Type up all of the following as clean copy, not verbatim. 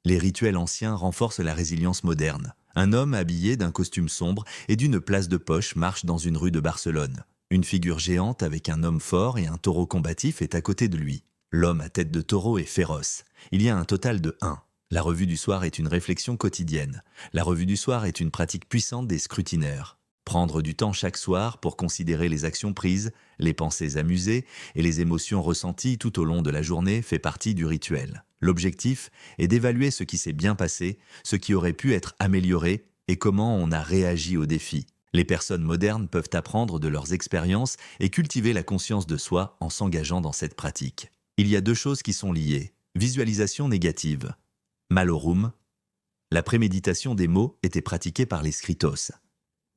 Les rituels anciens renforcent la résilience moderne. Un homme habillé d'un costume sombre et d'une place de poche marche dans une rue de Barcelone. Une figure géante avec un homme fort et un taureau combatif est à côté de lui. L'homme à tête de taureau est féroce. Il y a un total de 1. La revue du soir est une réflexion quotidienne. La revue du soir est une pratique puissante des scrutinaires. Prendre du temps chaque soir pour considérer les actions prises, les pensées amusées et les émotions ressenties tout au long de la journée fait partie du rituel. L'objectif est d'évaluer ce qui s'est bien passé, ce qui aurait pu être amélioré et comment on a réagi aux défis. Les personnes modernes peuvent apprendre de leurs expériences et cultiver la conscience de soi en s'engageant dans cette pratique. Il y a 2 choses qui sont liées. Visualisation négative. Malorum. La préméditation des mots était pratiquée par les scritos.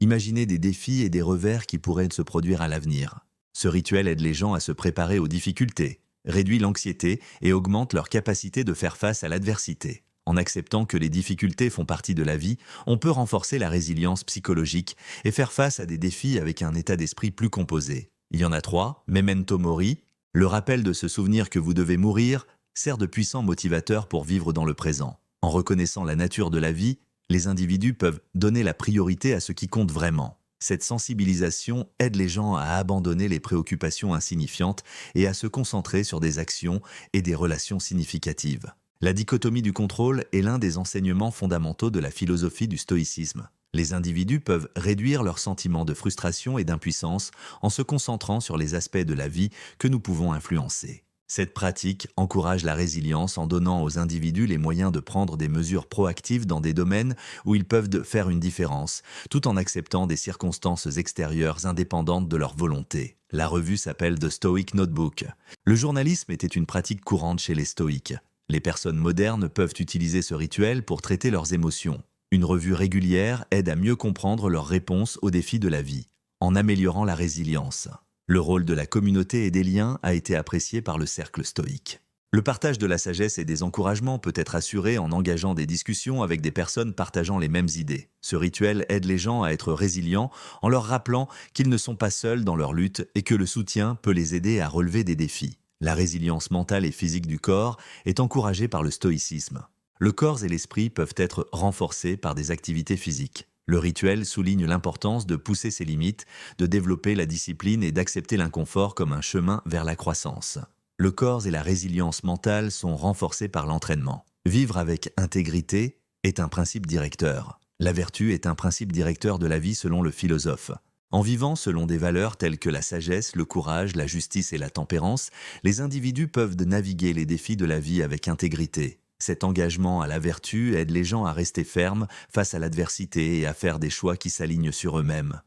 Imaginez des défis et des revers qui pourraient se produire à l'avenir. Ce rituel aide les gens à se préparer aux difficultés, réduit l'anxiété et augmente leur capacité de faire face à l'adversité. En acceptant que les difficultés font partie de la vie, on peut renforcer la résilience psychologique et faire face à des défis avec un état d'esprit plus composé. Il y en a 3. Memento mori. Le rappel de se souvenir que vous devez mourir sert de puissant motivateur pour vivre dans le présent. En reconnaissant la nature de la vie, les individus peuvent donner la priorité à ce qui compte vraiment. Cette sensibilisation aide les gens à abandonner les préoccupations insignifiantes et à se concentrer sur des actions et des relations significatives. La dichotomie du contrôle est l'un des enseignements fondamentaux de la philosophie du stoïcisme. Les individus peuvent réduire leurs sentiments de frustration et d'impuissance en se concentrant sur les aspects de la vie que nous pouvons influencer. Cette pratique encourage la résilience en donnant aux individus les moyens de prendre des mesures proactives dans des domaines où ils peuvent faire une différence, tout en acceptant des circonstances extérieures indépendantes de leur volonté. La revue s'appelle The Stoic Notebook. Le journalisme était une pratique courante chez les stoïques. Les personnes modernes peuvent utiliser ce rituel pour traiter leurs émotions. Une revue régulière aide à mieux comprendre leurs réponses aux défis de la vie, en améliorant la résilience. Le rôle de la communauté et des liens a été apprécié par le cercle stoïque. Le partage de la sagesse et des encouragements peut être assuré en engageant des discussions avec des personnes partageant les mêmes idées. Ce rituel aide les gens à être résilients en leur rappelant qu'ils ne sont pas seuls dans leur lutte et que le soutien peut les aider à relever des défis. La résilience mentale et physique du corps est encouragée par le stoïcisme. Le corps et l'esprit peuvent être renforcés par des activités physiques. Le rituel souligne l'importance de pousser ses limites, de développer la discipline et d'accepter l'inconfort comme un chemin vers la croissance. Le corps et la résilience mentale sont renforcés par l'entraînement. Vivre avec intégrité est un principe directeur. La vertu est un principe directeur de la vie selon le philosophe. En vivant selon des valeurs telles que la sagesse, le courage, la justice et la tempérance, les individus peuvent naviguer les défis de la vie avec intégrité. Cet engagement à la vertu aide les gens à rester fermes face à l'adversité et à faire des choix qui s'alignent sur eux-mêmes.